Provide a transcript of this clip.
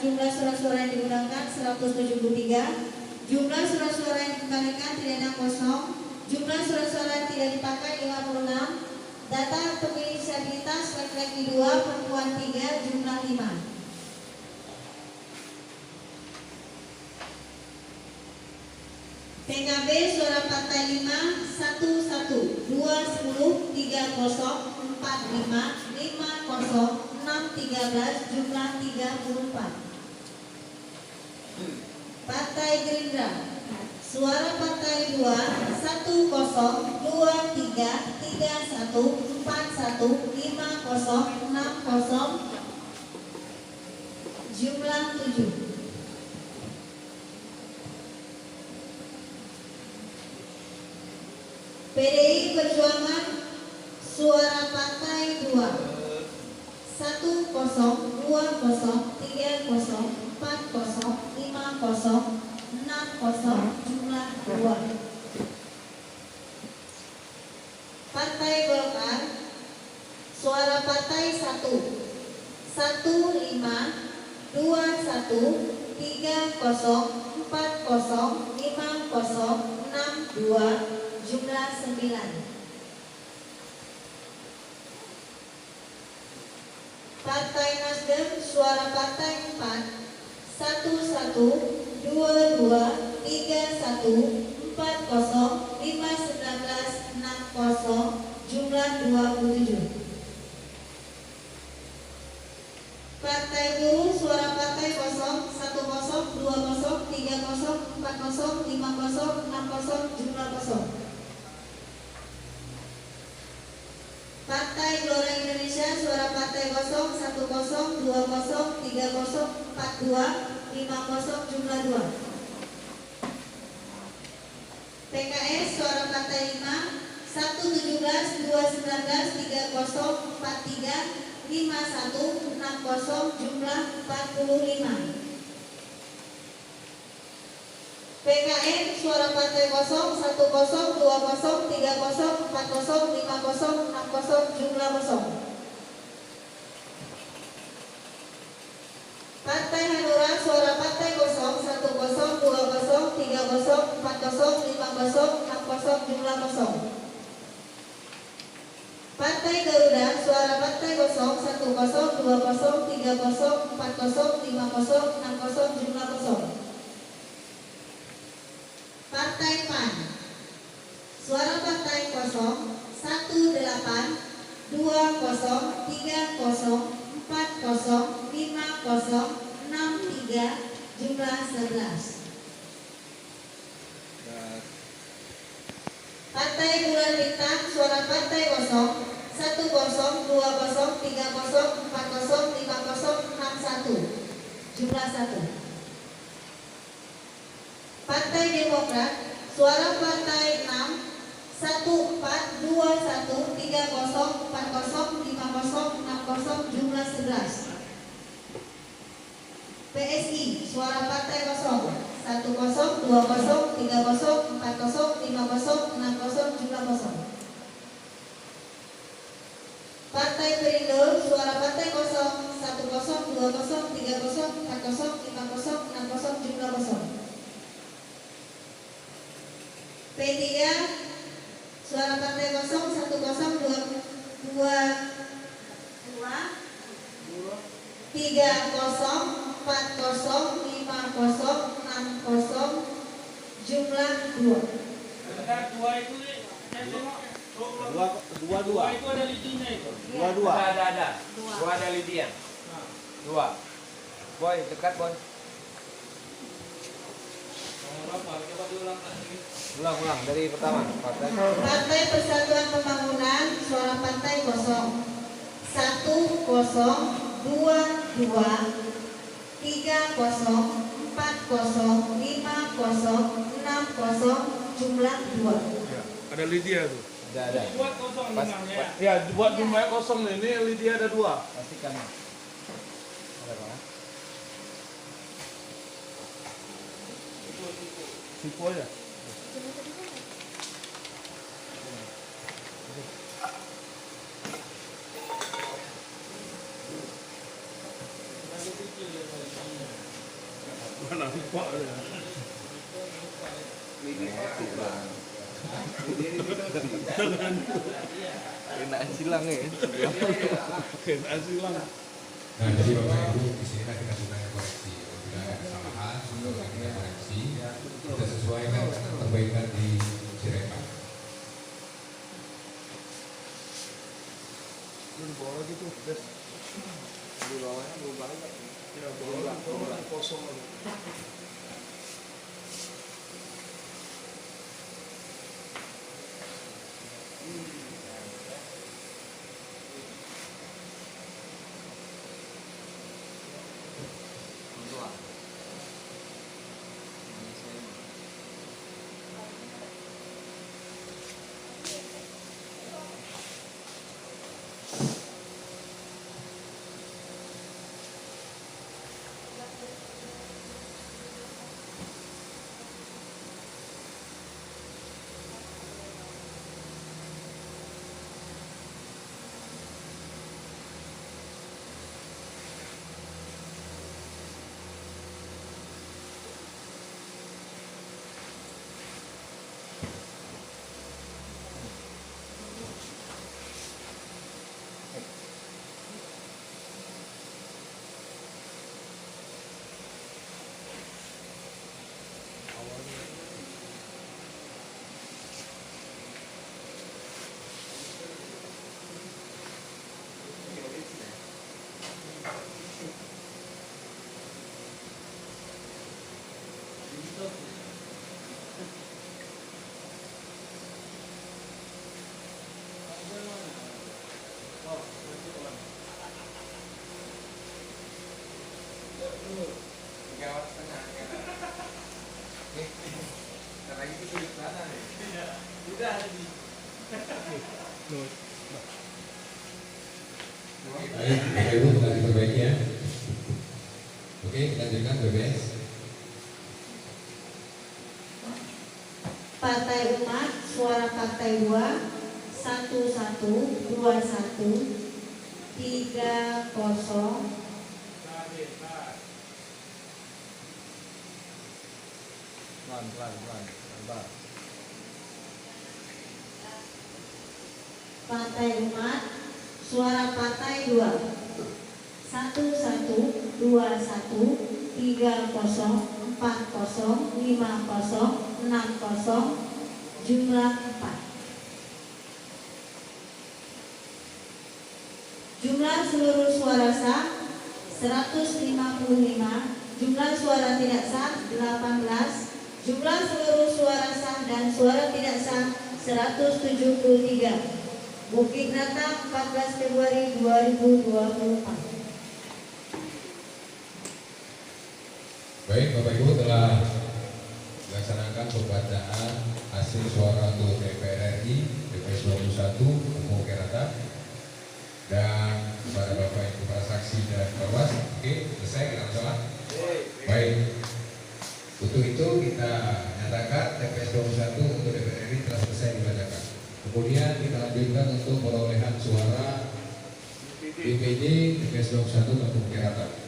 Jumlah surat-suara yang digunakan 173. Jumlah surat-suara yang dikembalikan tidak ada kosong. Jumlah surat-suara yang tidak dipakai 56. Data pemilih disabilitas laki-laki 2, perempuan 3, jumlah 5. PKB suara partai 5, 1, 1, 2, 10, 3, 0, 4, 5, 5, 0, 6, 13, jumlah 34. Partai Gerindra suara partai 2, 1, 0, 2, 3, 3, 1, 4, 1, 5, 0, 6, 0, jumlah 7. PDI Perjuangan suara partai 2, 1, 0, 2, 0, 3, 0, 4, 0, 5, 0, 6, 0, jumlah 2. Partai Golkar suara partai 1, 1, 5, 2, 1, 3, 0, 4, 0, 5, 0, 6, 2, jumlah 9. Partai Nasdem suara partai 4, 1, 1, 2, 2, 3, 1, 4, 0, 5, 19, 6, 0, jumlah 27. Partai Buruh suara partai 0, 1, 0, 2, 0, 3, 0, 4, 0, 5, 0, 6, 0, jumlah 0. Partai Gelora Indonesia suara partai 0, 1, 0, 2, 0, 3, 0, 4, 2, 5, 0, jumlah 2. PKS suara partai 5, 1, 17, 2, 19, 3, 0, 4, 3, 5, 1, 6, 0, jumlah 45. PKN suara partai 0, 1, 0, 2, 0, 3, 0, 4, 0, 5, 0, 6, 0, jumlah 0. Partai Hanura suara partai 0, 1, 0, 2, 0, 3, 0, 4, 0, 5, 0, 6, 0, jumlah 0. Partai Garuda suara partai 0, 1, 0, 2, 0, 3, 0, 4, 0, 5, 0, 6, 0, jumlah 0. Partai PAN suara partai 0, 1, 8, 2, 0, 3, 0, 4, 0, 5, 0, 6, 3, jumlah 11. Partai Bulan Bintang suara partai 0, 1, 0, 2, 0, 3, 0, 4, 0, 5, 0, 6, 1, jumlah 1. Partai Demokrat suara partai 6, 1, 4, 2, 1, 3, 0, 4, 0, 5, 0, 6, 0, jumlah 11. PSI suara partai 0, 1, 0, 2, 0, 3, 0, 4, 0, 5, 0, 6, 0, jumlah 0. Partai Perindo suara partai 0, 1, 0, 2, 0, 3, 0, 4, 0, 5, 0, 6, 0, jumlah 0. P3 suara partai 0, 1, 0, 2, 2, 3, 0, 4, 0, 5, 0,6, 0, jumlah 2. Dua itu Dua itu ada lidinya itu. Ada. Dua ada lidian. Dua. Boy, dekat boy. Coba diulang lagi. Ulang dari pertama. Partai Persatuan Pembangunan suara partai 0, 1, 0, 2, 2, 3, 0, 4, 0, 5, 0, 6, 0, jumlah 2. Ya, ada Lydia tuh. Tidak ada. Buat kosong Pas- jumlahnya. pas- Ya, buat jumlahnya kosong nih. Ini Lydia ada 2. Pastikan. Ada apa? Sipu aja. Mana lupa ya. Kena silang ya. Kena silang. Nah, jadi Bapak Ibu di sini kan kita sudah koreksi. Apabila ada kesalahan, sudah kita koreksi. Kita sesuaikan dengan perbaikan di Sirekap. Di bawah lagi tuh, Des. Di bawahnya berubah lagi. Ya, bawah kosong lagi. Baik, Bapak Ibu telah diperbaiki ya. Oke, kita lanjutkan BBS. Partai Umat, suara Partai 2, 1121 30. Pelan. Partai Umat, suara Partai 2, 1121 30 40 50 60, jumlah 4. Jumlah seluruh suara sah 155, jumlah suara tidak sah 18, jumlah seluruh suara sah dan suara tidak sah 173. Bukit Data 14 Februari 2024. Baik, Bapak Ibu telah dilaksanakan pembacaan hasil suara untuk DPR RI TPS 21 umum Kerata dan kepada Bapak Ibu para saksi dan bawas. Oke, selesai, tidak masalah. Baik, untuk itu kita nyatakan TPS 21 untuk DPR RI telah selesai dibacakan. Kemudian kita lanjutkan untuk perolehan suara DPD TPS 21 umum Kerata.